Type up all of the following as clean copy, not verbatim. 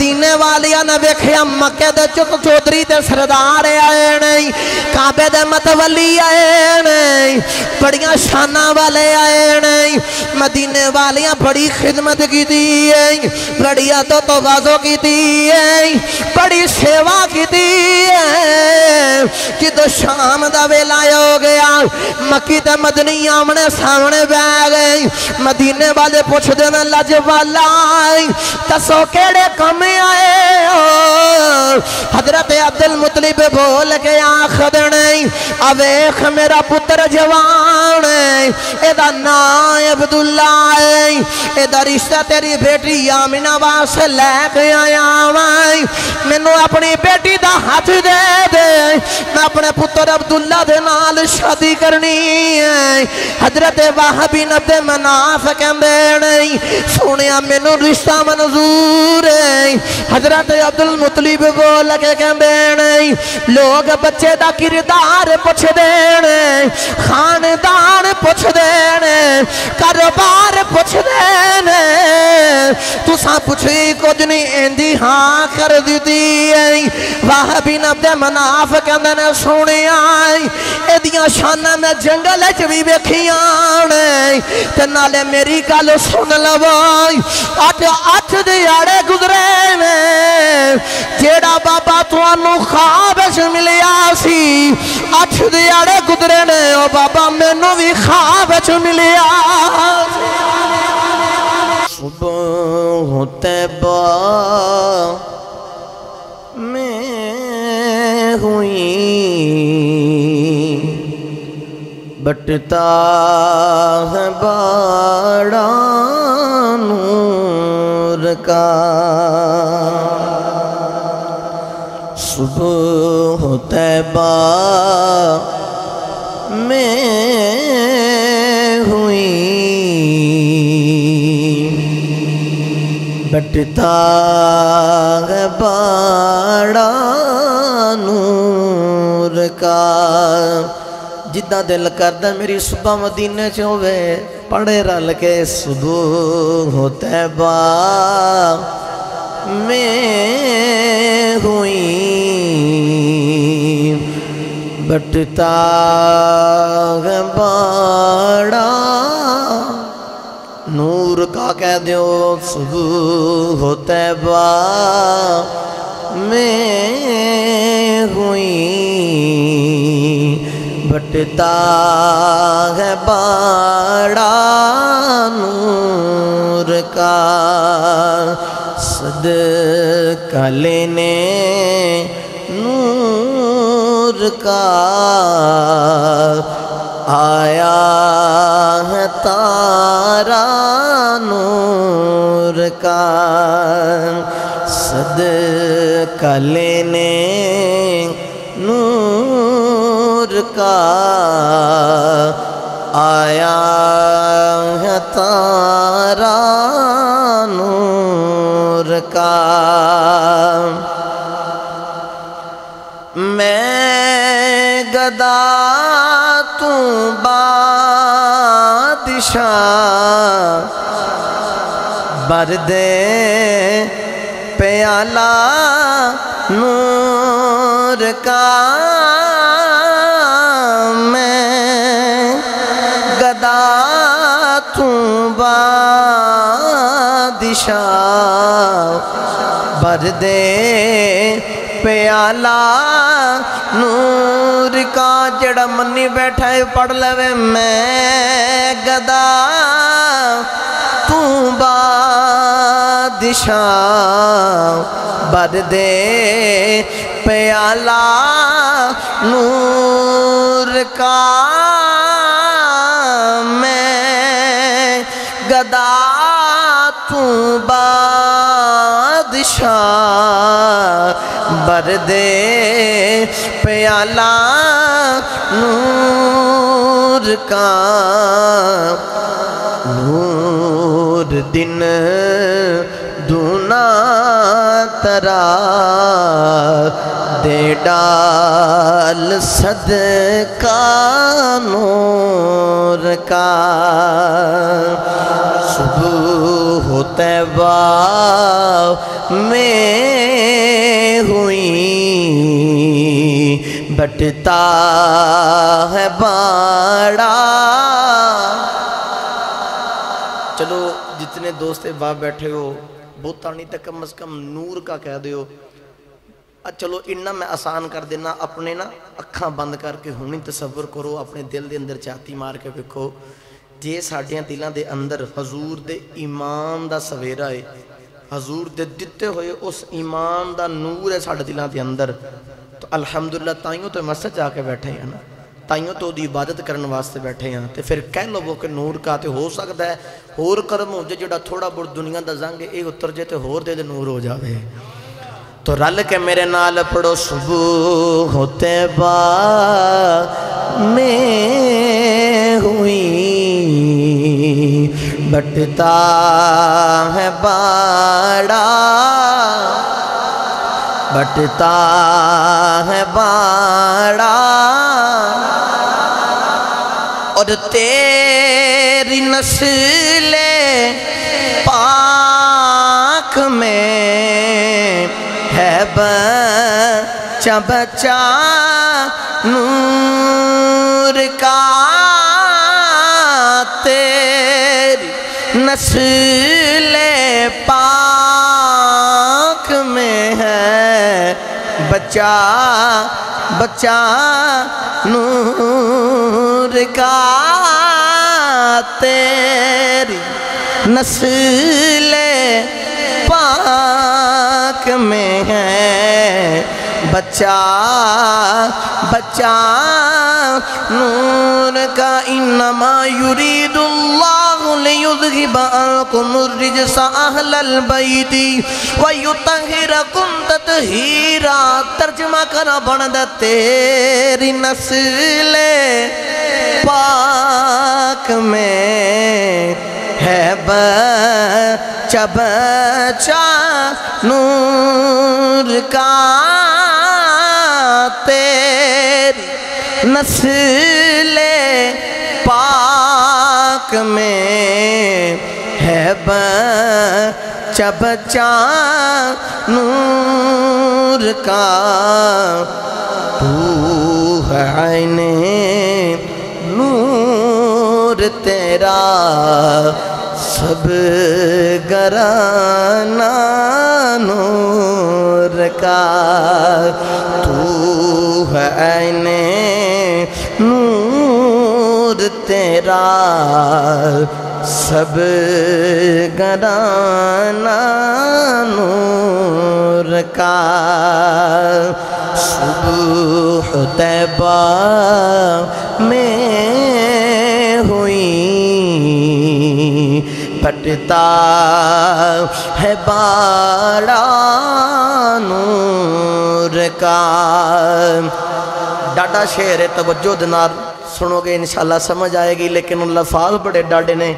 مدینے والیا نے ویکھیا مکے دے چک چودری تے سردار آئے نہیں کعبے دے متولی آئے نہیں بڑیاں شانہ والے آئے نہیں مدینے والیاں بڑی خدمت کی دی بڑی عدو توازو کی دی بڑی سیوا کی دی جدو شام دا ویلا ہو گیا مکی تے مدنی آمنے سامنے بہ گئی مدینے والے پوچھ دینا لجوالا تسو کیڑے کم آئے ہو حضرت عبدالمطلب بول کے آخد نہیں اویخ میرا پتر جوان ہے ایدہ نائے عبداللہ ہے ایدہ رشتہ تیری بیٹی آمینہ واسے لے کے آیا میں منو اپنی بیٹی دا ہاتھ دے دے میں اپنے پتر عبداللہ دے نال شادی کرنی ہے حضرت وہبی عبد مناف کہندے نہیں سونیا منو رشتہ منظور ہے حضرت عبدالمطلب بول کے کہندے نہیں لوگ بچے دا کردار پوچھ دینے خاندان پوچھ دینے کاروبار پوچھ دینے تو ساں پوچھی کچھ نہیں اندی ہاں کر دیتی ہے وہبی عبد مناف کہندے نے سونے آئی ایدیاں شانہ میں جنگل چوی بیکھیاں نے تے نالے میری گل سن لوائی آٹھ دیاڑے گزرے میں جیڑا بابا توانو خوابش ملیا سی 8 دیاڑے گزرے نے او بابا مینو بھی خوابش ملیا صبح طیبہ میں ہوئی بٹتا ہے بڑا نور کا صبح طیبہ میں ہوئی بٹتا ہے بڑا نور کا جدہ دل کردہ میری صبح مدینے چوے پڑے رل کے صبح طیبہ میں ہوئی بٹتا ہے بڑا نور کا کہہ دیو صبح طیبہ میں ہوئی بٹتا ہے بڑا نور کا صدقہ لینے نور کا آیا ہے تارا نور کا صدقہ لینے نور کا آیا ہے تارا نور کا میں گدا تو بادشاہ بردے پیالہ نور کا میں گدا تو بادشاہ بردے پیالہ نور کا جڑا منی بیٹھا ہے پڑھ لوے میں گدا تو بادشاہ بردے پیالہ نور کا میں گدا تو بادشاہ بردے پیالہ نور کا نور دن دونا ترا دے ڈال صدقہ نور کا صبح طیبہ میں ہوئی بٹتا ہے باڑا۔ چلو جتنے دوست باپ بیٹھے ہو بہتانی تک کم از کم نور کا کہہ دیو۔ چلو انہا میں آسان کر دینا، اپنے نا اکھاں بند کر کے ہونی تصور کرو، اپنے دل دے اندر چاہتی مار کے بکھو جے ساڑھیاں دلان دے اندر حضور دے ایمان دا سویرہ ہے، حضور دے دیتے ہوئے اس ایمان دا نور ہے ساڑھے دلان دے اندر، تو الحمدللہ تائیوں تو مسجد جا کے بیٹھے ہیں نا، تائیوں تو دی عبادت کرنے واسطے بیٹھے ہیں، تے پھر کہہ لو وہ کہ نور کا تے ہو سکتا ہے ہور کرم ہو جے جڑا تھوڑا بڑھ دنیا دا زنگ اے اتر جے تے ہور دے دے نور ہو جاوے۔ تو رل کے میرے نال پڑھو صبح طیبہ میں ہوئی بٹتا ہے باڑا، بٹتا ہے باڑا، اور تیری نسل پاک میں ہے بچہ بچہ نور کا، تیری نسل پاک میں ہے بچہ بچہ نور کا، تیری نسل پاک میں ہے بچہ بچہ نور کا۔ انما یرید اللہ لیذہب عنکم الرجس اہل البیت ویطہرکم تطہیرا۔ ترجمہ کرنا بندہ تیری نسل پاک میں ہے بچہ بچہ نور کا، تیری نسل پاک میں ہے بچہ بچہ نور کا، تو ہے عین نور تیرا سب گرانا نور کا، تو ہے عین نور تیرا سب گرانا نور کا۔ صبح طیبہ میں ہوئی بٹتا ہے باڑا نور کا۔ ڈاڈا شعر ہے، توجہ دنار سنو گے انشاءاللہ سمجھ آئے گی، لیکن ان لفاظ بڑے ڈاڈے نے۔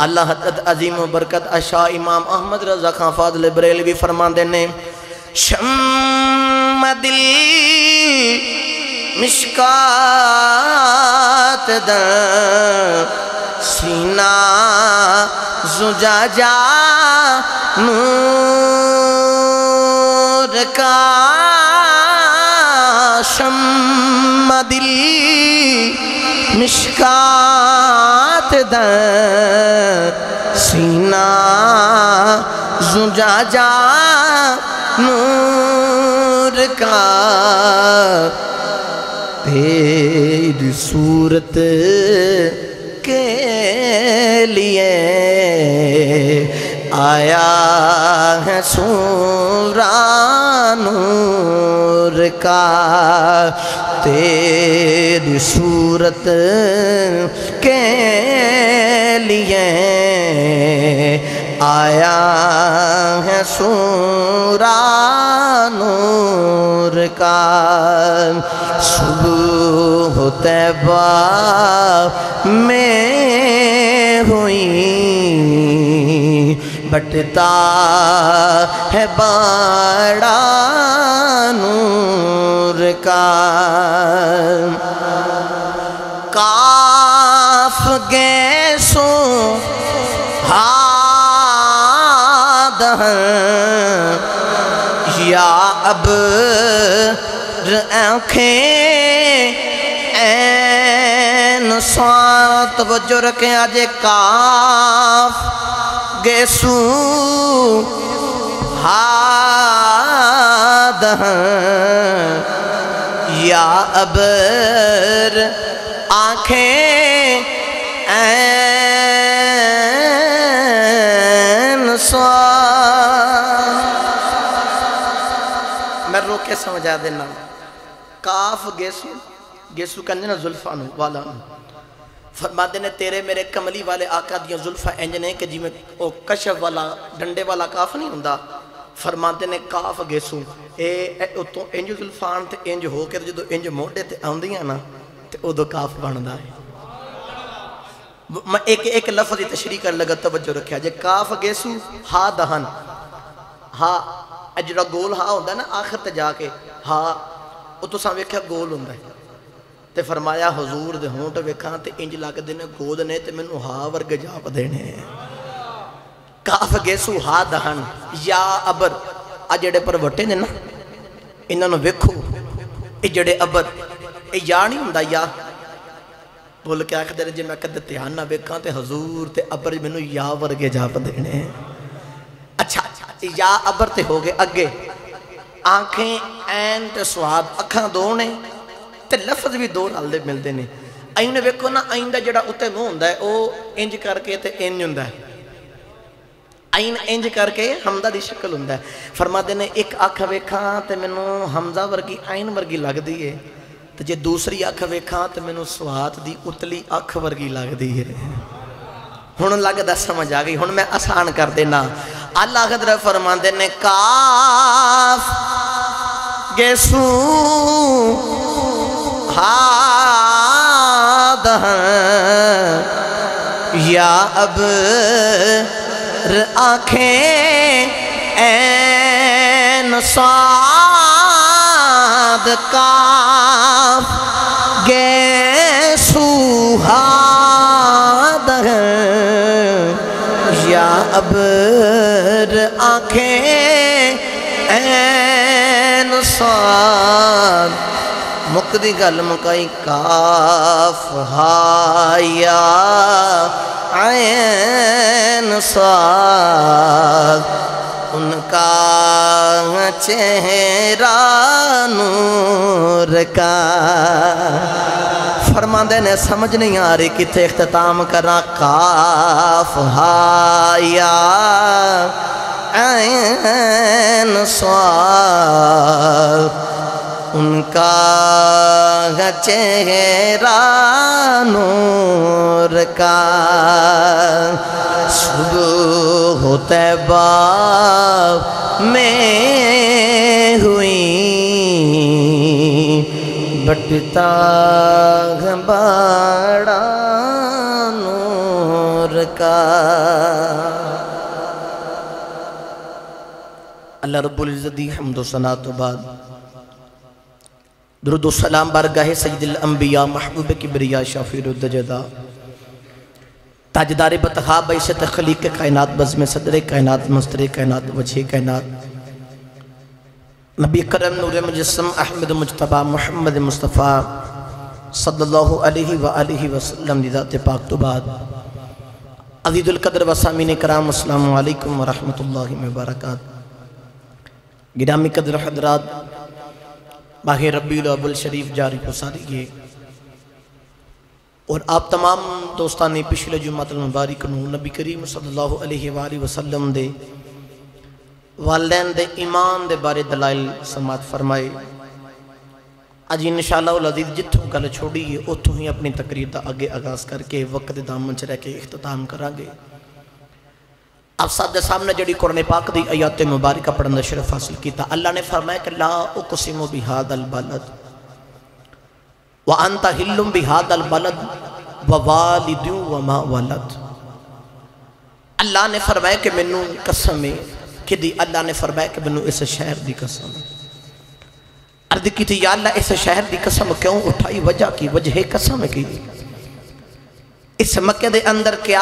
اللہ حضرت عظیم و برکت اشاہ امام احمد رضا خان فاضل بریلوی فرمان دینے، شم دل مشکات در سینہ زجاجہ نور کا، شم دل مشکات در سینہ زجاجہ نور کا، تیری صورت کے لیے آیا ہے سورہ نور کا، تیری صورت کے لیے آیا ہے سورہ نور کا۔ صبح طیبہ میں ہوئی بٹتا ہے باڑا نور کا، کاف گیسوں یا ابر آنکھیں این صاد توجہ رکھیں آج کاف گیسو ہادہن یا ابر آنکھیں این صاد میں رو کے سمجھا دینا کاف گیسو گیسو کہنے نا زلفہ والا فرماتے نے تیرے میرے کملی والے آقا دیاں زلفہ انجنے کہ جی میں کشف والا ڈنڈے والا کاف نہیں ہوندہ فرماتے نے کاف گیسو انج زلفان تے انج ہو کے جدو انج موڑے تے آندیاں نا تے او دو کاف بندہ ہے میں ایک لفظ تشریح کر لگا توجہ رکھیا جے کاف گیسو ہا دہن ہا اجڑا گول ہا ہوندہ نا آخر تے جا کے ہا او تو ساں ویکھیا گول ہوندہ ہے تے فرمایا حضور دے ہونٹ ویکھاں تے انج لاگ دینے گود نے تے میں نو ہا ورگ جاپ دینے کاف گیسو ہا دہن یا ابر اجڑے پر وٹے نے نا انہاں نو ویکھو اجڑے ابر اے یا نہیں ہوندہ یا بول کے آخر دے جے میں کدے تیان نہ ویکھاں تے حضور تے ابر میں نو یا ورگ جاپ دینے اچھا یا ابر تے ہو گئے اگے آنکھیں این تے سواد اکھاں دونے تے لفظ بھی دو رالدے ملتے ہیں آئین ویکھو نا آئین دا جڑا اتے منہ ہوندہ ہے او انج کر کے تے انج ہوندہ ہے آئین انج کر کے حمدہ دی شکل ہوندہ ہے فرماتے نے ایک آنکھ ویکھاں تے منو حمزہ ورگی آئین ورگی لگ دی ہے تے جے دوسری آنکھ ویکھاں تے منو سوات دی اتلی آنکھ ورگی لگ دی ہے ہن لگ دا سمجھ آ گئی ہن میں آسان کر دینا اللہ خدر فرماتے نے کاف گیسو ہادہن یا ابر آنکھیں این صاد کاف گیسو ہادہن یا ابر آنکھیں این صاد مقدی گل مکائی کاف ہا یا عین صاد ان کا چہرہ نور کا فرماندے نے سمجھ نہیں آ رہی کتے اختتام کرنا کاف ہا یا عین صاد ان کا چہرہ نور کا صبح طیبہ میں ہوئی بٹتا بڑا نور کا اللہ رب العزت دی حمد و ثنا تو بعد درود و سلام بارگاہ سید الانبیاء محبوب کبریا شافیر الدجدہ تاجدار بطخا بیس تخلیق کائنات بزم صدر کائنات مستر کائنات وجہ کائنات نبی کرم نور مجسم احمد مجتبہ محمد مصطفیٰ صلی اللہ علیہ وآلہ وسلم ذات پاک تو بعد عزیز القدر و سامین کرام السلام علیکم ورحمت اللہ وبرکاتہ گرامی قدر حضرات ماہ ربیع الاول شریف جاری گزاری اور آپ تمام دوستانی پچھلے جمعہ المبارک نو نبی کریم صلی اللہ علیہ وآلہ وسلم دے والدین دے ایمان دے بارے دلائل سماعت فرمائے آج انشاءاللہ العزیز جتوں گل چھوڑی ہے اتوں ہی اپنی تقریر دا آگے آغاز کر کے وقت دامن چ رہ کے اختتام کریں گے آپ ساتھ سامنے جڑی قرآن پاک دی آیات مبارکہ پڑھنے شرف حاصل کیتا اللہ نے فرمایا کہ لا اقسم بهذا البلد وانت حل بهذا البلد ووالد وما ولد اللہ نے فرمایا کہ منو قسم ہے کہ دی اللہ نے فرمایا کہ منو اس شہر دی قسم عرض کی تھی یا اللہ اس شہر دی قسم کیوں اٹھائی وجہ کی وجہ قسم کی اس مکہ دے اندر کیا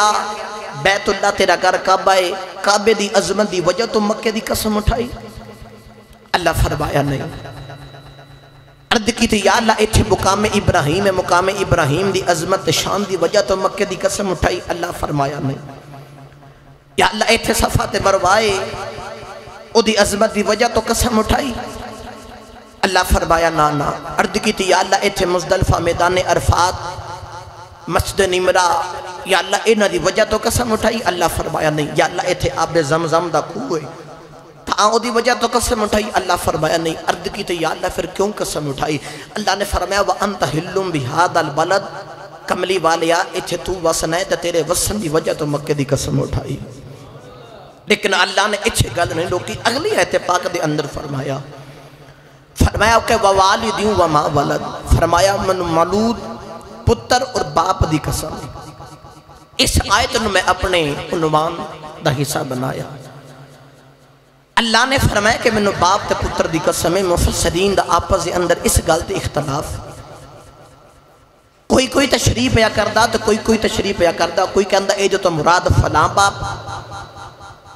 بیت اللہ تیرا گھر کعبہ ہے کعبے دی عظمت دی وجہ تو مکہ دی قسم اٹھائی اللہ فرمایا نہیں۔ عرض کی تھی یا اللہ ایتھے مقام ابراہیم ہے، مقام ابراہیم دی عظمت شان دی وجہ تو مکہ دی قسم اٹھائی، اللہ فرمایا نہیں۔ یا اللہ ایتھے صفا تے مروائے او دی عظمت دی وجہ تو قسم اٹھائی، اللہ فرمایا نا۔ عرض کی تھی یا اللہ ایتھے مزدلفہ میدان عرفات مسجد نمرہ، یا اللہ انہاں دی وجہ تو قسم اٹھائی، اللہ فرمایا نہیں۔ یا اللہ ایتھے آب زمزم دا کوہ ہے تاں دی وجہ تو قسم اٹھائی، اللہ فرمایا نہیں۔ عرض کی تھی یا اللہ پھر کیوں قسم اٹھائی؟ اللہ نے فرمایا وَأَنْتَ حِلٌّ بِهَذَا الْبَلَدِ، کملی والیا ایتھے تو وسن ہے تے تیرے وسن دی وجہ تو مکہ دی قسم اٹھائی۔ لیکن اللہ نے اچھے گل نہیں لوکی، اگلی آیت پاک دے اندر فرمایا کہ وَوَالِدٍ وَمَا وَلَدٍ، فرمایا من مولود پتر اور باپ دی قسم۔ اس آیت نے میں اپنے عنوان دا حصہ بنایا۔ اللہ نے فرمایا کہ میں باپ تے پتر دی قسم ہے، مفسرین دا آپس دے اندر اس گل تے اختلاف، کوئی تشریح پیا کردا تو کوئی تشریح پیا کردا، کوئی کہندا اے جو تو مراد فلاں باپ۔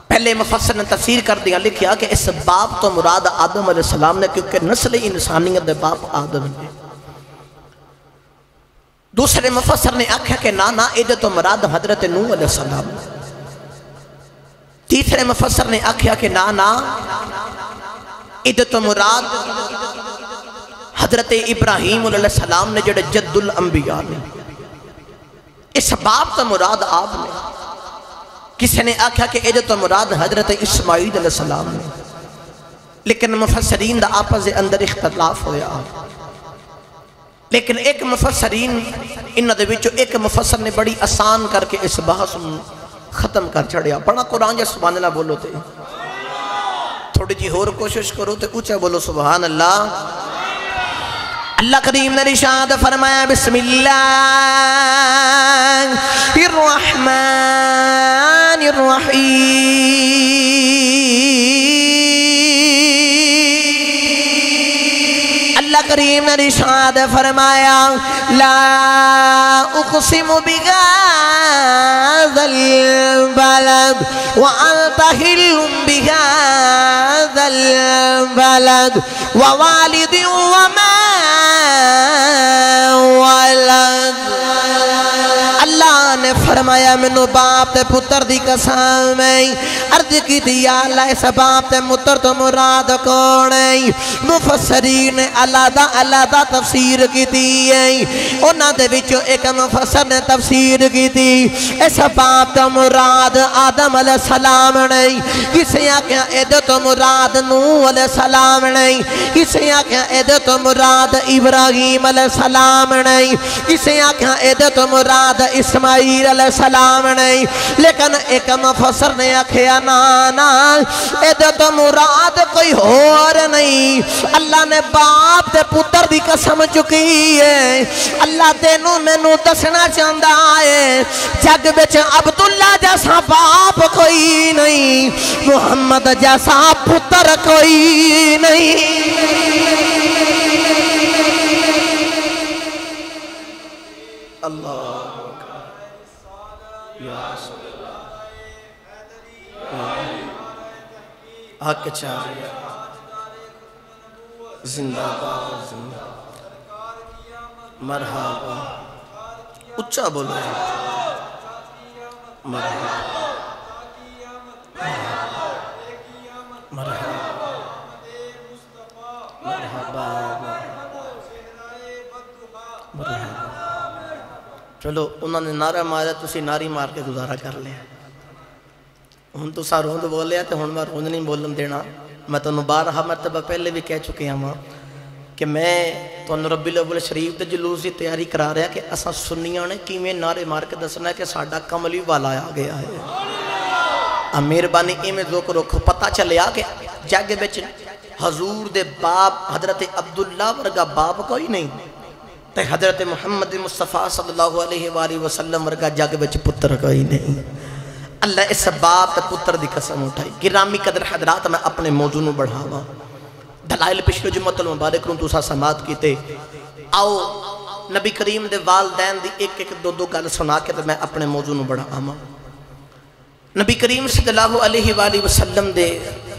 پہلے مفسر نے تفسیر کر دیا، لکھیا کہ اس باپ تو مراد آدم علیہ السلام نے، کیونکہ نسل انسانیت دے باپ آدم نے۔ دوسرے مفسر نے آکھا کہ نا اے جو تو مراد حضرت نوح علیہ السلام۔ تیسرے مفسر نے آکھا کہ نا اے جو تو مراد حضرت ابراہیم علیہ السلام نے جڑے جد الانبیاء نے، اس باپ تو مراد آپ نے۔ کسی نے آکھا کہ اے جو تو مراد حضرت اسماعیل علیہ السلام نے، لیکن مفسرین دا آپس دے اندر اختلاف ہویا۔ لیکن ایک مفسرین انہاں دے وچوں ایک مفسر نے بڑی آسان کر کے اس بحث ختم کر چھڑیا۔ پڑھا قرآن یا سبحان اللہ بولو تے تھوڑی جی اور کوشش کرو تے اونچا بولو سبحان اللہ۔ اللہ کریم نے ارشاد فرمایا بسم اللہ الرحمن الرحیم، اللہ کریم نے ارشاد فرمایا لا اقسم بهذا البلد وانت حل بهذا البلد ووالد وما ولد۔ اللہ نے فرمایا منو باپ تے پتر دی قسم ہے۔ عرض کی تھی یا اللہ اس باپ تے پتر تو مراد کون ہے؟ مفسرین نے علیحدہ تفسیر کی تھی ہے۔ انہاں دے وچوں ایک مفسر نے تفسیر کی تھی اس باپ تو مراد آدم علیہ السلام نہیں، کسی آکھیا ایدے تو مراد نوح علیہ السلام نہیں، کسی آکھیا ایدے تو مراد ابراہیم علیہ السلام نہیں، کسی آکھیا ایدے تو مراد اسماعیل علیہ السلام نہیں، لیکن ایک مفسر نے آکھیا نا ایدے تو مراد کوئی اور نہیں۔ اللہ نے باپ تے پتر دی قسم چکی ہے۔ اللہ تینوں مینوں دسنا چاہندا ہے جگ وچ عبداللہ جیسا باپ کوئی نہیں، محمد جیسا پتر کوئی نہیں۔ اللہ حق چاہیے زندہ باد مرحبا، اچھا بولو مرحبا مرحبا مرحبا مرحبا۔ چلو انہوں نے نعرہ مارا، تسی ناری مار کے گزارا کر لیا۔ ہن تو سا روند بولیا تو ہن میں روند نہیں بولن دینا۔ میں تو بارہا مرتبہ پہلے بھی کہہ چکے ہوں کہ میں تو ربی الاول شریف دے جلوس کی تیاری کرا رہا کہ اساں سنیاں نے کیویں نعرے مار کے دسنا ہے کہ ساڈا کملی والا آ گیا ہے۔ مہربانی ایویں ذوق رکھو، پتہ چلیا کہ جگ وچ حضور دے باپ حضرت عبداللہ ورگا باپ کوئی نہیں تے حضرت محمد مصطفیٰ صلی اللہ علیہ وآلہ وسلم ورگا جگ وچ پتر کوئی نہیں۔ اللہ اس باپ تے پتر دی قسم اٹھائی۔ گرامی قدر حضرات میں اپنے موضوع نو بڑھاواں، دلائل پچھلے جمعۃ المبارک نو تساں سماعت کیتے۔ آؤ نبی کریم دے والدین دی ایک دو گل سنا کے تے میں اپنے موضوع نو بڑھاواں۔ نبی کریم صلی اللہ علیہ وآلہ وسلم دے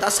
10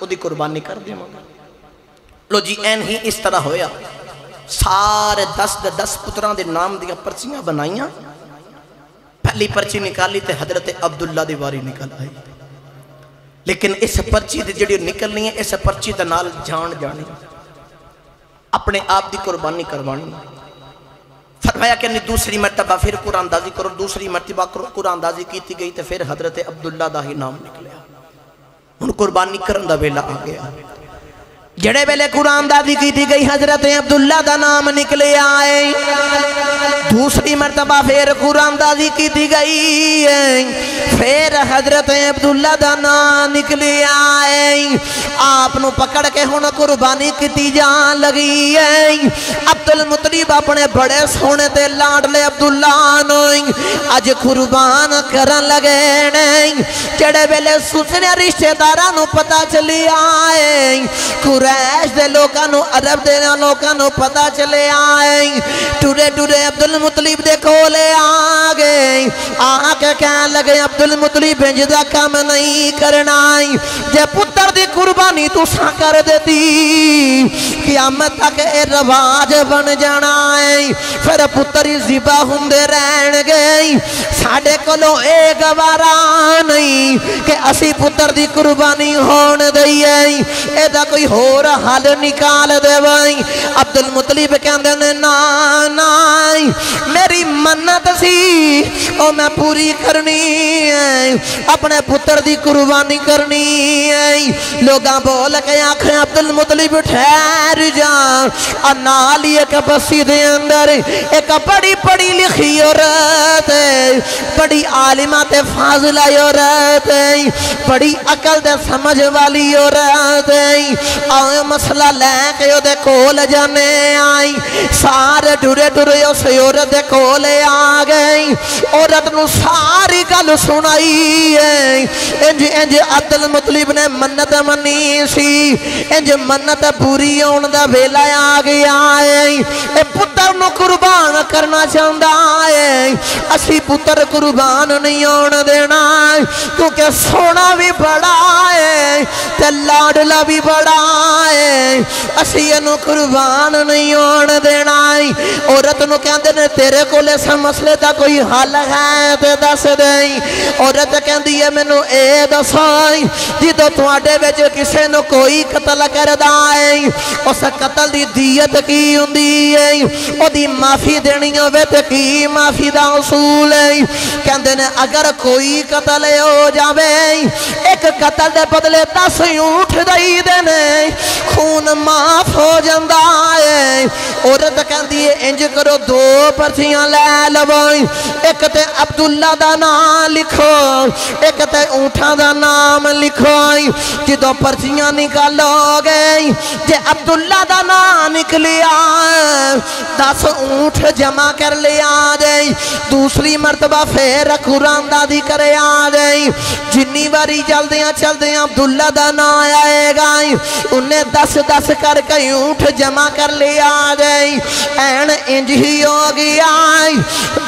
وہ دی قربانی کر دے مانگا۔ لو جی این ہی اس طرح ہویا، سارے 10 پتران دے نام دیا پرچیاں بنائیاں، پہلی پرچی نکالی تے حضرت عبداللہ دی واری نکل آئی، لیکن اس پرچی دے جڑی نکلنی ہے، اس پرچی دے نال جان جانی، اپنے آپ دی قربانی کروانی۔ فرمایا کہ دوسری مرتبہ پھر قرآن دازی کرو، دوسری مرتبہ قرآن دازی کیتی گئی تے پھر حضرت عبداللہ دا ہی نام نکلیا، ان قربانی کرن دا ویلا آ گیا۔ جڑے ویلے قرآن دازی کیتی گئی حضرت عبداللہ دا نام نکلے آئے، دوسری مرتبہ پھر قرآن دازی کیتی گئی، پھر حضرت عبداللہ دا نام نکلے آئے، آپ نو پکڑ کے ہن قربانی کیتی جان لگی ہے۔ عبدالمطلب اپنے بڑے سونے تے لاڈلے عبداللہ نو اج قربان کرن لگے نہیں، جڑے ویلے سسنے رشتہ داراں نو پتہ چلی آئے، قریش دے لوکاں نو، عرب دے لوکاں نو پتہ چلے آئے، ٹورے ٹورے عبدالمطلب دے کولے آ گئے، آ کے کہنے لگے عبدالمطلب انج دا کام نہیں کرنا، جے پتر دی قربانی تو سا کر دیتی قیامت تک اے رواج بن جانا ہے، پھر پتر ذبح ہوندے رہن گئے، ساڈے کولوں اے گوارا نہیں کہ اسی پتر دی قربانی ہون دئیے، اے دا کوئی ہور حل نکال دے بھائی۔ عبدالمطلب کہندے نے نا نا میری منت سی او میں پوری کرنی ہے، اپنے پتر دی قربانی کرنی ہے۔ لوگاں بول کے آنکھیں عبدالمطلب ٹھہر جا، اور نالی ایک بسی دے اندر ایک بڑی پڑھی لکھی عورت ہے، بڑی عالمات فاضلہ عورت ہے، بڑی عقل دے سمجھ والی عورت ہے، آئے مسئلہ لے کے او دے کول جانے آئی، سارے ٹورے ٹورے اس عورت دے کولے آ گئی، عورت نو ساری گل سنائی ہے، انج عبدالمطلب نے منت منی سی، انج منت پوری ہون دا ویلا آ گیا ہے، اے پتر نو قربان کرنا چاہندا ہے، اسی پتر قربان نہیں ہون دینا، کیونکہ سونا بھی بڑا ہے تے لاڈلا بھی بڑا ہے، اسی انو قربان نہیں ہون دینا۔ عورت نو کہندے نے تیرے کولے اس مسئلے دا کوئی حل ہے تے دس دیں، عورت کہندی ہے مینوں اے دسائی جدوں تواڈے وچ کسے نو کوئی قتل کردا ہے اس قتل دی دیت کی ہوندی ہے، او دی معافی دینی ہوے تے کی معافی دا اصول ہے؟ کہندے نے اگر کوئی قتل ہو جاوے ایک قتل دے بدلے 10 اونٹ دئی دینے خون معاف ہو جاندا ہے۔ عورت کہندی ہے انج کرو 2 پرچیاں لے لو، ایک تے عبداللہ دا نام لکھو، ایک تے اونٹاں دا نام لکھو، جدوں پرچیاں نکالو گے جے عبداللہ دا نام نکلیا 10 اونٹ جمع کر لیا جائے، دوسری مرتبہ پھر قرآن دادی کرے آ جائے، جنی باری جلدیاں چلدیاں عبداللہ دا نام آئے گا، انہیں 10 کر کے اونٹ جمع کر لیا جائے، این انج ہی ہو گیا،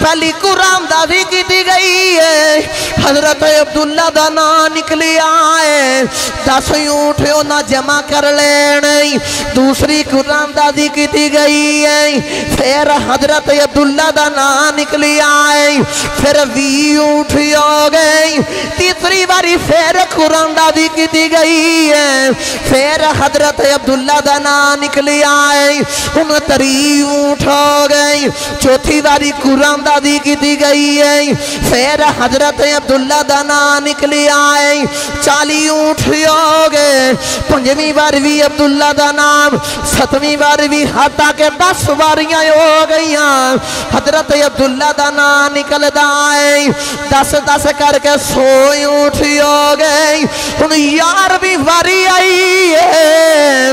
پہلی قرآن دادی کی دی گئی ہے، حضرت عبداللہ دا نام نکلیا ہے، 10 اونٹ انہاں جمع کر لینے، دوسری قرآن دادی کی دی گئی ہے، پھر حضرت عبداللہ دا نام نکلیا ہے، پھر 20 اونٹ ہو گئی، تیسری باری پھر قرآن دادی کی دی گئی ہے، پھر حضرت عبداللہ دا نام نکلیا ہے، 29 اونٹ ہو گئی، چوتھی باری قرآن دادی کی دی گئی ہے، پھر حضرت عبداللہ دا نام نکلیا ہے، 40 اونٹ ہو گئے، 5ویں بار بھی عبداللہ دا نام، 7ویں بار بھی حتیٰ کہ 10 باریاں ہو گئیاں، حضرت عبداللہ دا نام نکل دائے، 10 کر کے 100 اونٹ ہو گئے، 11ویں باری آئی ہے،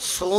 100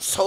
100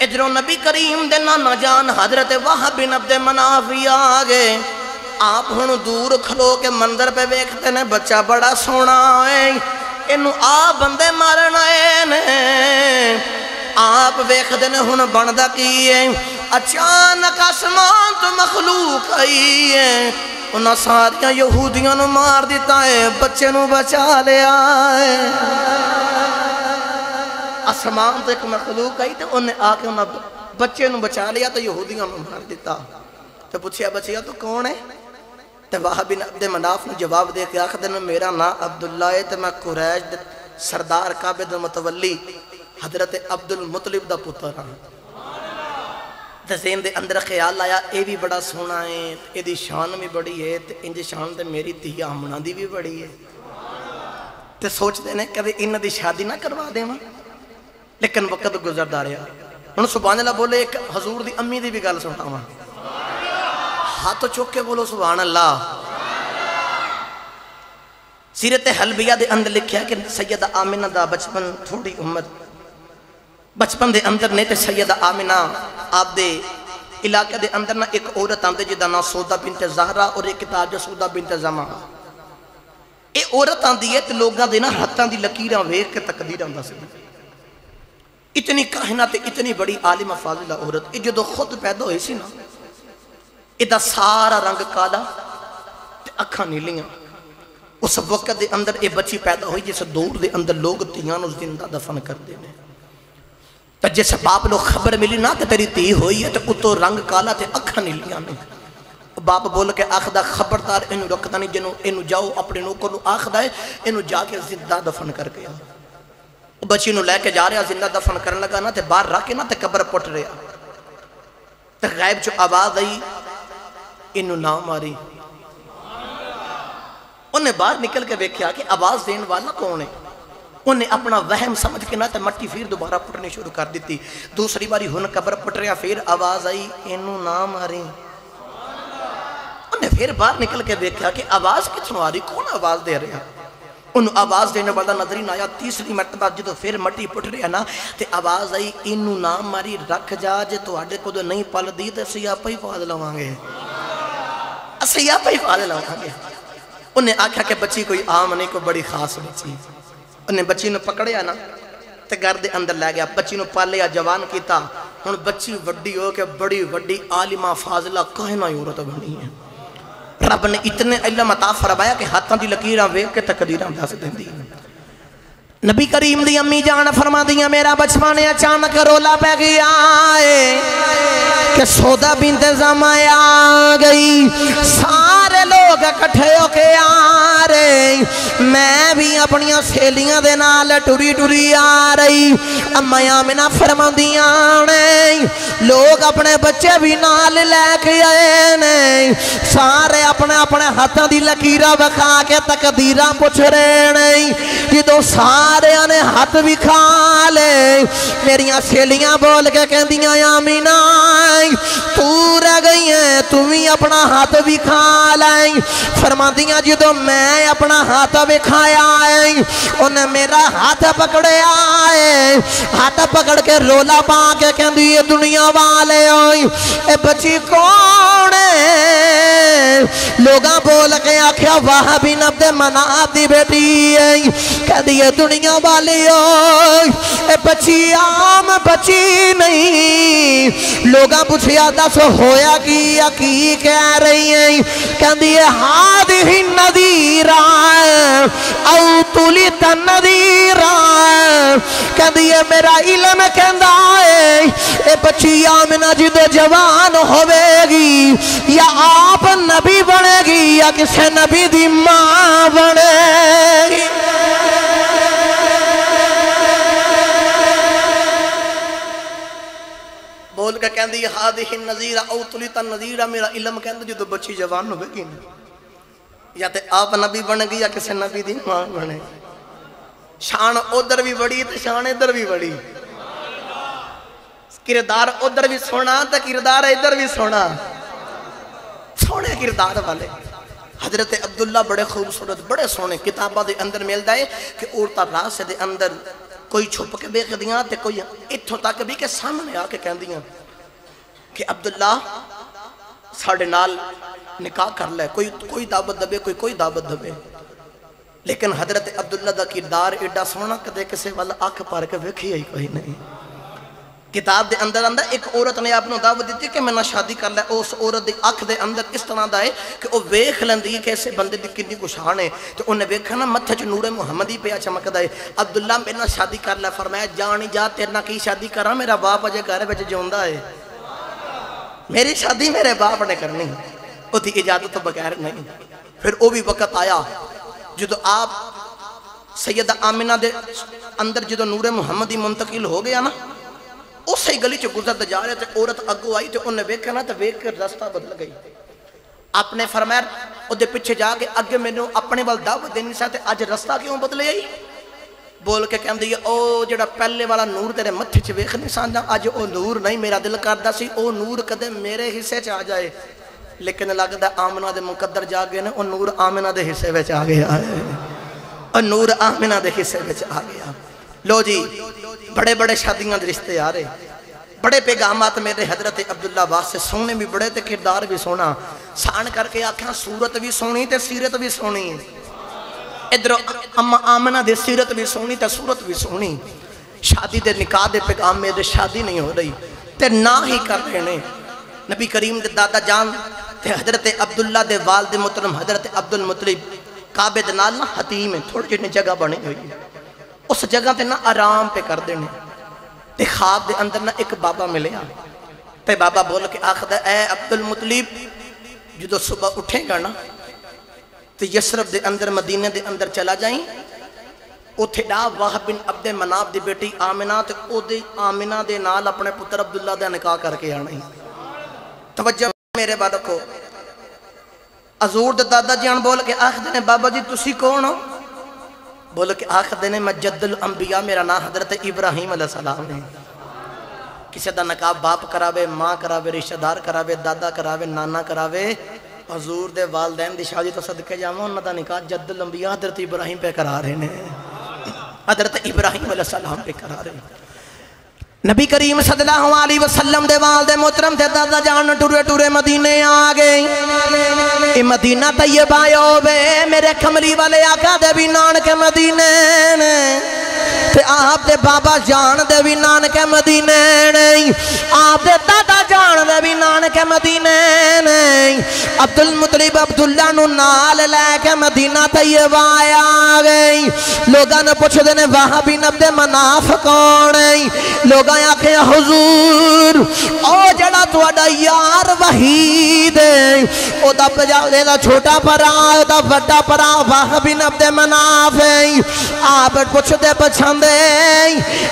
ادھروں نبی کریم دے نانا جان حضرت وہب بن عبد مناف آ گئے آپ ہن دور کھلو کے منظر پہ ویکھتے نے بچہ بڑا سونا ہے انہوں آپ بندے مارن آئے نے آپ ویکھتے نے ہن بندہ کی ہے اچانک آسمان تو مخلوق آئی ہے انہاں ساریاں یہودیاں نو مار دیتا ہے بچے نو بچا لیا ہے آسمان تو ایک مخلوق آئی تو انہیں آ کے انہیں بچے نو بچا لیا تو یہودیاں نو مار دیتا تو پوچھیا بچیا تو کون ہے تو وہب بن عبد مناف نے جواب دے کے آخر دن میرا نام عبداللہ ہے تو میں قریش سردار کعبہ متولی حضرت عبد المطلب دا پتر ہوں تو ذہن دے اندر خیال آیا اے بھی بڑا سونا ہے اے دی شان بھی بڑی ہے تو انج شان دے میری تھی آمنہ دی بھی بڑی ہے تو سوچ دینے کہ انہ دی شادی نہ کروا دے ماں لیکن وقت گزر داریا انہوں سبحان اللہ بولے ایک حضور دی امی دی بھی گال سنتا ہوں ہاتھوں چوک کے بولو سبحان اللہ سیرت حلبیہ دے اندر لکھیا کہ سیدہ آمنہ دا بچپن تھوڑی عمر بچپن دے اندر نے تے سیدہ آمنہ آپ دے علاقہ دے اندر نہ ایک عورت آندے جدہ نا سودہ بنت زہرہ اور ایک تاج سودہ بنت زمہ اے عورت آندی ہے تے لوگاں دے نا ہتھاں دی لکیراں ویکھ کے تقدیر آندہ سے اتنی کائنات اتنی بڑی عالم فاضلہ عورت یہ جدو خود پیدا ہوئی سی نا ادھا سارا رنگ کالا تے اکھاں نیلیاں اس وقت دے اندر اے بچی پیدا ہوئی جس دور دے اندر لوگ تیانو زندہ دفن کر دینے تو جس باپ لوگ خبر ملی نا کہ تیری تی ہوئی ہے تو اتو رنگ کالا تے اکھاں نیلیاں نے باپ بول کے آخدہ خبردار انہوں رکھتا نہیں جنہوں انہوں جاؤ اپنے نوکر نو آخدہ ہے انہوں جا کے زندہ دفن کر گیا بچی نو لے کے جا رہا زندہ دفن کرنے لگا نا تے باہر رکھ کے نا تے قبر پٹ رہا تے غائب جو آواز آئی انہوں نہ ماری انہیں باہر نکل کے بیکھیا کہ آواز دین والا کون ہے انہیں اپنا وہم سمجھ کے نا تے مٹی پھر دوبارہ پٹنے شروع کر دیتی دوسری باری ہن قبر پٹ رہا پھر آواز آئی انہوں نہ ماری انہیں پھر باہر نکل کے بیکھیا کہ آواز کتنوں آ رہی کون آواز دے رہا انہوں آواز دینے والا نظرین آیا تیسری مرتبہ جدو پھر مٹی پٹ رہا نا تے آواز آئی انہوں نام ماری رکھ جا جے تو آڈے کو دو نہیں پال دی تے اسی آپ ہی پال لوانگے اسی آپ ہی پال لوانگے انہیں آکھا کہ بچی کوئی عام نہیں کوئی بڑی خاص بچی انہیں بچی نے پکڑیا نا تے گھر دے اندر لے گیا بچی نے پالیا جوان کیتا ہن بچی وڈی ہو کے بڑی وڈی عالمہ فاضلہ کائنہ عورت بنی ہے رب نے اتنے علم عطا فرمایا کہ ہاتھاں دی لکیراں ویکھ کے تقدیراں دس دیندی نبی کریم دی امی جان فرما دیاں میرا بچپن اچانک رولا پہ گیا کہ سودہ بنت زمہ آ گئی سارے لوگ اکٹھے ہو کے آ رہے میں بھی اپنی سہیلیاں دے نال ٹری ٹری آ رہی امی آمنہ فرما دیاں لوگ اپنے بچے بھی نال لے کے آئے نے سارے اپنے اپنے ہاتھاں دی لکیراں وکھا کے تقدیراں پوچھ رہے نہیں جدو سارے نے ہاتھ بھی کھا لے میریاں سہیلیاں بول کے کہندیاں آمینہ تو رہ گئی ہیں تمہیں اپنا ہاتھ بھی کھا لائیں فرماندیاں جدو میں اپنا ہاتھ بھی کھایا ہے انہیں میرا ہاتھ پکڑے آئے ہاتھ پکڑ کے رولا پا کے کہندی یہ دنیا والے ہوئی اے بچی کون ہے لوگاں بول کے آکھیا وہب بن عبد مناف دی بیٹی ہے کہندی یہ دنیا والی ہوئی اے بچی عام بچی نہیں لوگاں پوچھیا دس ہویا کی کہہ رہی ہیں کہندی ہے ہادہ النذیرہ او تلت النذیرہ کہندی ہے میرا علم کہندا ہے اے بچی آمنہ جدو جوان ہوئے گی یا آپ نبی بنے گی یا کسے نبی دی ماں بنے گی بول کے کہندی ہادہ النذیرہ او تلت النذیرہ میرا علم کہندا جدو بچی جوان ہوئے گی یا تے آپ نبی بنے گی یا کسے نبی دی ماں بنے گی شان ادھر بھی بڑی تے شان ادھر بھی بڑی کردار ادھر بھی سونا تے کردار ادھر بھی سونا سونے کردار والے حضرت عبداللہ بڑے خوبصورت بڑے سونے کتابہ دے اندر ملتا ہے کہ عورتہ راس دے اندر کوئی چھپ کے بیک دیاں تے کوئی اتھوں تک بھی کہ سامنے آ کے کہن دیاں کہ عبداللہ ساڑھے نال نکاح کر لے، کوئی دعوت دبے، کوئی دعوت دبے. لیکن حضرت عبداللہ دا کردار ایڈا سونا کدے کسے والا آنکھ پار کے ویکھی ہی کوئی نہیں. کتاب دے اندر ایک عورت نے آپ نے دعوت دیتی کہ میں نہ شادی کر لے. اس عورت دی اکھ دے اندر اس طرح دا ہے کہ وہ ویکھ لیندی ہے کہ ایسے بندے دی کنی کو شان ہے. تو انہیں ویکھا نا متھے چ نور محمدی پہ چمکدا ہے. عبداللہ میرے نہ شادی کر لے. فرمایا جانی جا تیرے نہ کی شادی کراں، میرا باپ اجے گھر وچ جیوندا ہے، میری شادی میرے باپ نے کرنی، وہ دی اجازت تو بغیر نہیں. پھر وہ بھی وقت آیا جدو آپ سیدہ آمنہ دے اندر جدو نور محمدی منتقل ہو گیا نا، اسی گلی چ گزرتے جا رہے تھے. عورت اگو آئی تو انہیں ویکھا نا تو ویکھ کر رستہ بدل گئی. آپ نے فرمایا او دے پیچھے جا کے اگے میں نے اپنے وال دعوت دینی سا تے اج رستہ کیوں بدلے آئی؟ بول کے کہن دی او جڑا پہلے والا نور تیرے متھے چ ویکھ نہیں ساندا، اج او نور نہیں. میرا دل کردا سی او نور کدے میرے حصے چ آ جائے، لیکن لگدا آمنہ دے مقدر جا گئے نے. او نور آمنہ دے حصے وچ آ گیا ہے، او نور آمنہ دے حصے وچ آ گیا. لو جی بڑے بڑے شادیاں دے رشتے آ رہے، بڑے پیغامات میرے حضرت عبداللہ واسطے سونے بھی بڑے تے کردار بھی سونا. سان کر کے آکھاں صورت بھی سونی تے سیرت بھی سونی. ادھر اما آمنہ دے سیرت بھی سونی تے صورت بھی سونی. شادی دے نکاح دے پیغام میں دے شادی نہیں ہو رہی تے نہ ہی کر رہے نے. نبی کریم دے دادا جان تے حضرت عبداللہ دے والد محترم حضرت عبدالمطلب کعبے دے نال نہ حتیم ہے، تھوڑی جتنی جگہ بنی ہوئی. اس جگہ تے نہ آرام پہ کر دینے. تے خواب دے اندر نہ ایک بابا ملیا تے بابا بول کے آخدہ اے عبدالمطلب جدو صبح اٹھیں گا نا تے یسرب دے اندر مدینہ دے اندر چلا جائیں. اتھے ڈا واحب بن عبد مناف دی بیٹی آمنہ تے او دے آمنہ دے نال اپنے پتر عبداللہ دے نکاح کر کے آنا ہی. توجہ میرے بعد کو حضور دے دادا جان بول کے آخدے نے بابا جی تسی کون ہو؟ بولو کہ آخدے نے میں جد الانبیاء، میرا نام حضرت ابراہیم علیہ السلام ہے. کسی دا نکاح باپ کراوے، ماں کراوے، رشتہ دار کراوے، دادا کراوے، نانا کراوے. حضور دے والدین دی شادی تو صدقے جاواں انہاں دا نکاح جد الانبیاء حضرت ابراہیم پہ کرا رہے ہیں، حضرت ابراہیم علیہ السلام پہ کرا رہے ہیں. نبی کریم صلی اللہ علیہ وسلم دے والد محترم تے دادا جان ٹورے ٹورے مدینے آ گئے. اے مدینہ طیبہ ہووے میرے کملی والے آقا دے بھی نانکے مدینے نے تے آپ دے بابا جان دے بھی نانکے مدینے نہیں، آپ دے دادا جان دے بھی نانکے مدینے نہیں. عبدالمطلب عبداللہ نو نال لے کے مدینہ طیبہ آ گئی. لوگاں نے پوچھ دینے وہاں بھی عبد مناف کون ہے؟ لوگاں آکھیں حضور او جڑا تواڈا یار وحید ہے، او دا پجاوے دا چھوٹا پرا، او دا وڈا پرا وہاں بھی عبد مناف ہے. آپ پوچھ دے پچھاندے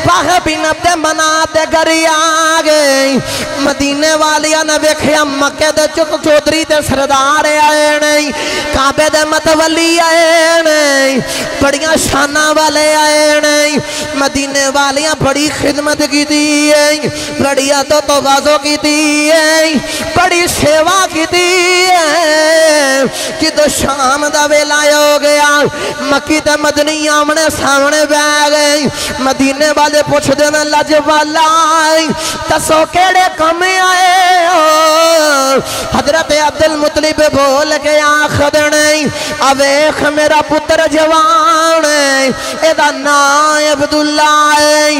وہاں بھی عبد مناف دے گھری آ گئے. مدینے والیاں نے ویکھیا مکے دے چک چودری تے سردار آئے نہیں، کعبے دے متولی آئے نہیں، بڑیاں شانہ والے آئے نہیں. مدینے والیاں بڑی خدمت کی دی ہے، بڑی عطا توازو کی دی ہے، بڑی سیوا کی دی ہے. جدو شام دا ویلا ہو گیا مکی تے مدنی آمنے سامنے بہ گئی. مدینے والے پوچھ دینا لاجوالا تسو کیڑے کم آئے ہو؟ حضرت عبدالمطلب بول کے آخد نہیں اویخ میرا پتر جوان ہے، ایدہ نام عبداللہ ہے،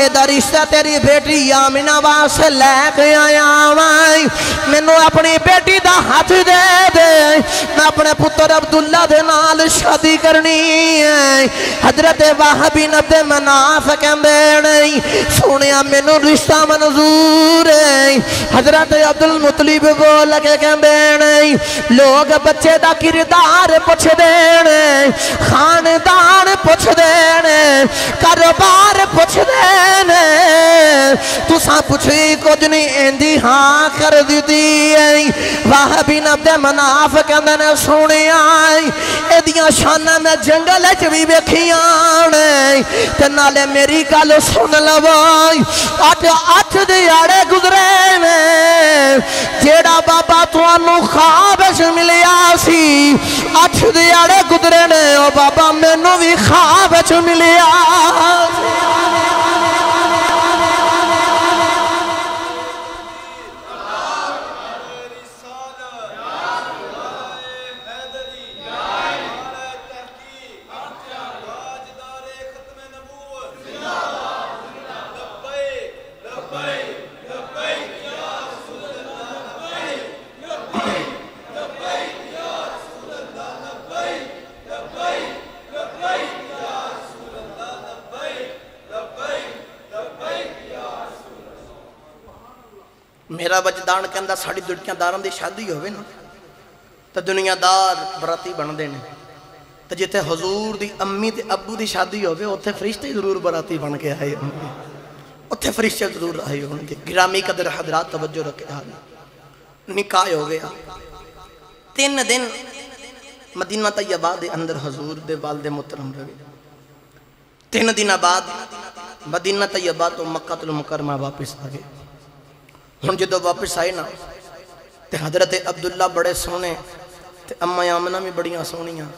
ایدہ رشتہ تیری بیٹی آمنہ واسے لے کے آیا ہوں، میں نے اپنی بیٹی دا ہاتھ دے دے، میں اپنے پتر عبداللہ دے نال شادی کرنی ہے. حضرت وہب بن عبد مناف کہندے نہیں سونیا میں نے رشتہ منظور ہے. حضرت عبدالمطلب بول کے کہندے نہیں لوگ بچے دا کردار پوچھ دینے، خاندان پوچھ دینے، کاروبار پوچھ دینے، تو ساں پوچھی کچھ نہیں ایندی ہاں کر دیتی ہے. وہب بن عبد مناف کہندے نے سونے آئی ایدیاں شانہ میں جنگل چوی بیکھیاں نے تے نالے میری گل سن لوائی. اٹھ دیاڑے گزرے نے جیڑا بابا توانو خوابش ملیا سی، 8 دیاڑے گزرے نے او بابا میں نو بھی خوابش ملیا سی. میرا وجدان کہندا ساڑی دنیا داراں دی شادی ہوئے نا تو دنیا دار براتی بن دینے تو جتے حضور دی امی تے ابو دی شادی ہوئے اتھے فرشتے ضرور براتی بن کے آئے ہوں گے اتھے فرشتے ضرور آئے ہوں گے گرامی قدر حضرات توجہ رکھے آئے نکاح ہو گیا 3 دن مدینہ طیبہ دے اندر حضور دے والد محترم رہے 3 دن بعد مدینہ طیبہ تو مکہ المکرمہ واپس آ گئے ہن جدو واپس آئے نا تے حضرت عبداللہ بڑے سونے تے اماں آمنہ بھی بڑیاں سونیاں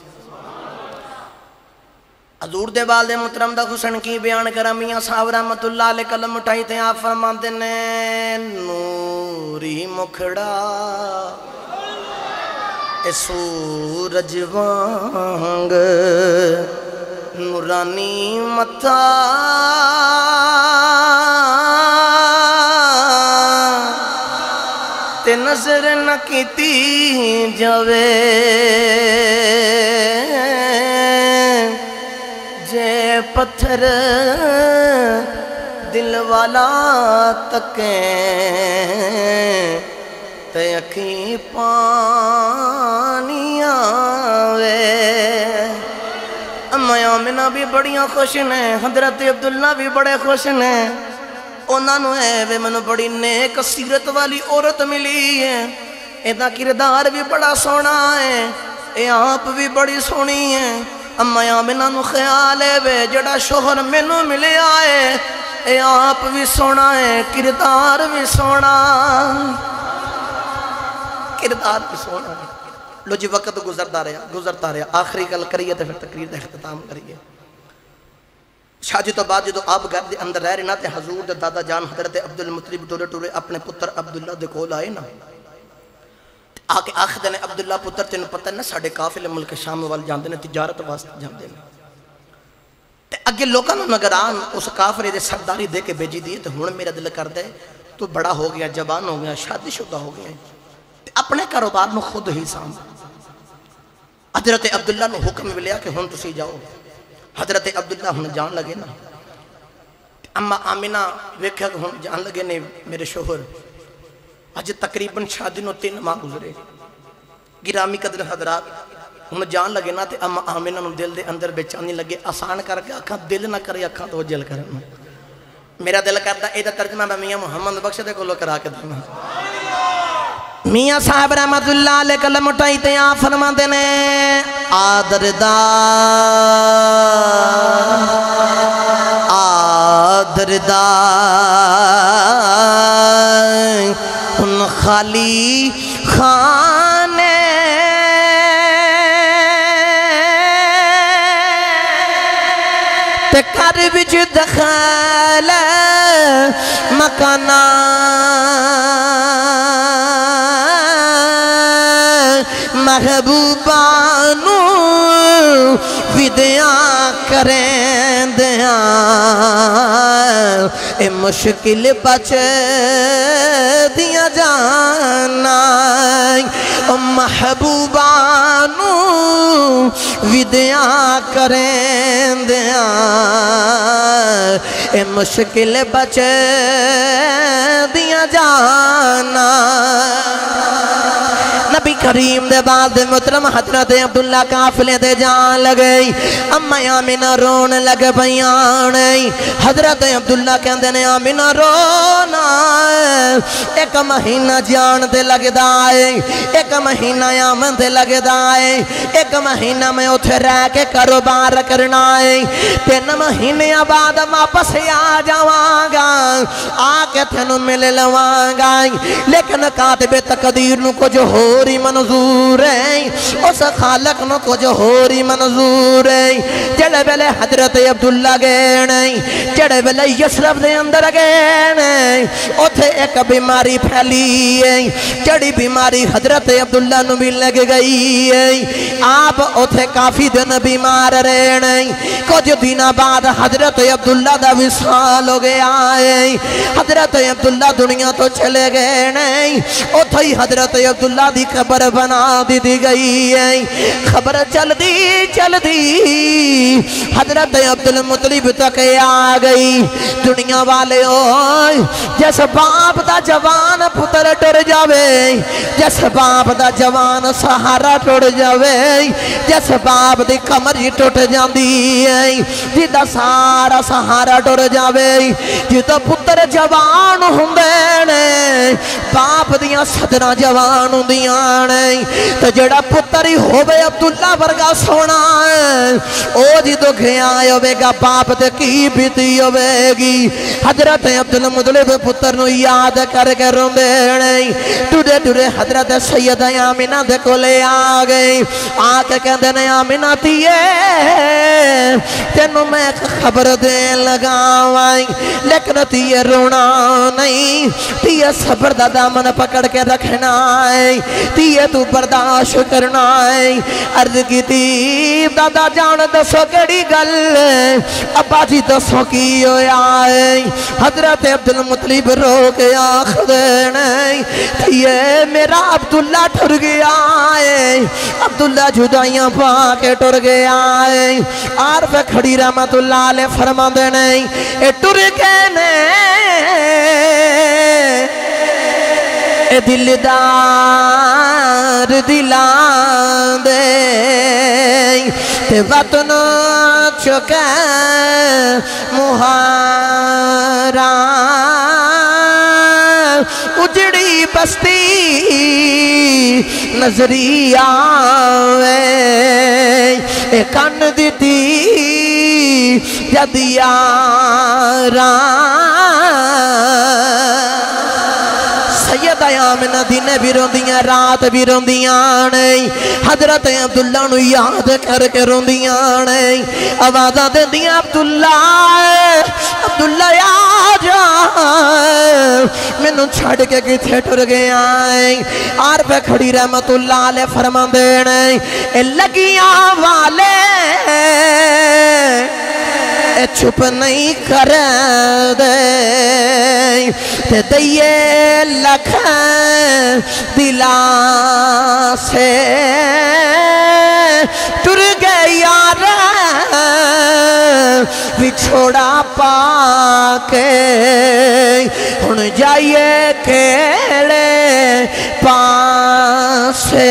حضور دے والد محترم دا حسن کی بیان کرا میاں صاحب رحمت اللہ علیہ کلم اٹھائی تے آپ فرماندے نے نوری مکھڑا اے سورج وانگ نورانی متا تے نظر نہ کیتی جاوے جے پتھر دل والا تکیں تے اکھی پانی آوے اماں آمنہ بھی بڑیاں خوش نے حضرت عبداللہ بھی بڑے خوش نے انہاں نو ہے وے منو بڑی نیک سیرت والی عورت ملی ہے ایدہ کردار بھی بڑا سونا ہے اے آپ بھی بڑی سونی ہے اماں آمنہ نو خیال ہے وے جڑا شوہر مینوں ملے آئے اے آپ بھی سونا ہے کردار بھی سونا کردار بھی سونا ہے لو جی وقت گزرتا رہا آخری گل کریے تو پھر تقریر دا اختتام کریے شادی تو بعد جدو آپ گھر دے اندر رہ رہے نا تے حضور دے دادا جان حضرت عبدالمطلب ٹورے ٹورے اپنے پتر عبداللہ دے کول آئے نا آکے آخر دینے عبداللہ پتر تینوں پتہ ہے نا ساڑھے کافل ملک شام وال جاندے نے تجارت واسطے جاندے نے تے اگے لوگاں نو نگران اس کافرے دے سرداری دے کے بھیجی دیئے تے ہن میرا دل کر دے تو بڑا ہو گیا جوان ہو گیا شادی شدہ ہو گیا تے اپنے کاروبار نو خود ہی سامنے حضرت عبداللہ نو حکم ملیا کہ ہن تسی جاؤ حضرت عبداللہ ہن جان لگے نا اما آمنہ ویکھا کہ ہن جان لگے نے میرے شوہر آج تقریباً شادی نو 3 ماہ گزرے گرامی قدر حضرات ہن جان لگے نا تے اما آمنہ نو دل دے اندر بیچانی لگے آسان کر کے آکھاں دل نہ کرے آکھاں تو جل کرنا میرا دل کرتا ایدہ ترجمہ میں میاں محمد بخش دے کو لو کرا کے دینا میاں صاحب رحمت اللہ علیہ کلم اٹھائی تے آپ فرما دینے آدر دا ان خالی خانے تے کر بچ دخل مکانا محبوبانو ودیاں کریں دیاں اے مشکل بچ دیا جانا محبوبانو ودیاں کریں دیاں اے مشکل بچ دیا جانا نبی کریم دے بعد محترم حضرت عبداللہ قافلے دے جان لگئی اما آمنہ رون لگ بیان حضرت عبداللہ کہندے نے آمنہ رونا ایک مہینہ جان دے لگ دائے ایک مہینہ آمن دے لگ دائے ایک مہینہ میں اتھے رہ کے کاروبار کرنا ہے 3 مہینے بعد واپس آ جاواں گا آکے تھنو مل لواں گا لیکن کاتب تقدیر نو کچھ ہوری منظور ہے اس خالق نو کچھ ہوری منظور ہے جڑے بلے حضرت عبداللہ گئے نہیں جڑے بلے یسرف دے اندر گئے نہیں اتھے ایک بیماری پھیلی ہے جڑی بیماری حضرت عبداللہ نو بھی لگ گئی ہے آپ اتھے کافی دن بیمار رہے نہیں کچھ دن بعد حضرت عبداللہ دا وصال ہو گیا ہے حضرت عبداللہ دنیا تو چلے گئے نہیں اتھے حضرت عبداللہ دی قبر پکڑ بنا دی گئی ہے خبر چل دی حضرت عبدالمطلب تک آ گئی دنیا والے ہوئے جس باپ دا جوان پتر ٹر جاوے جس باپ دا جوان سہارا ٹر جاوے جس باپ دی کمر جی ٹوٹ جاندی ہے جیدہ سارا سہارا ٹر جاوے جیدہ پتر جوان ہوندے باپ دیاں صدرہ جوان ہوندیاں تو جڑا پتر ہی ہوئے عبداللہ ورگا سونا او جی تو گھیا ہوئے گا باپ تے کی بیتی ہوئے گی حضرت عبدالمطلب پتر نو یاد کر کے روندے ٹوڑے ٹوڑے حضرت سیدہ آمینہ دے کو لے آگئی آکے کہندے نے آمینہ تیئے تینو میں خبر دے لگاوائیں لیکن تیئے رونا نہیں تیئے صبر دا دامن پکڑ کے رکھنا ہے تیئے تو برداشت کرنا ہے عرض کی تیب دادا جان دسو کیڑی گل ابا جی دسو کی ہویا ہے حضرت عبدالمطلب رو کے آخ دینے تیئے میرا عبداللہ ٹر گیا ہے عبداللہ جدائیاں پا کے ٹر گیا ہے عارف کھڑی رحمت اللہ علیہ فرما دینے اے ٹر گئے نے اے دلدار دلان دے تے وطن چکے مہارا اجڑی بستی نظری آوے اے کن دیتی جد یاران سیدہ آمینہ دینے بھی روندیاں رات بھی روندیاں نہیں حضرت عبداللہ نو یاد کر کے روندیاں نہیں آوازہ دے دیاں عبداللہ آ جا میں نو چھڑ کے کتھے ٹر گیا آر پہ کھڑی رحمت اللہ علیہ فرما دینے اے لگیاں والے اے چھپ نہیں کر دے تے دئیے لکھیں دلا سے ٹر گئے یار بچھوڑا پا کے ہن جائیے کھیلے پاسے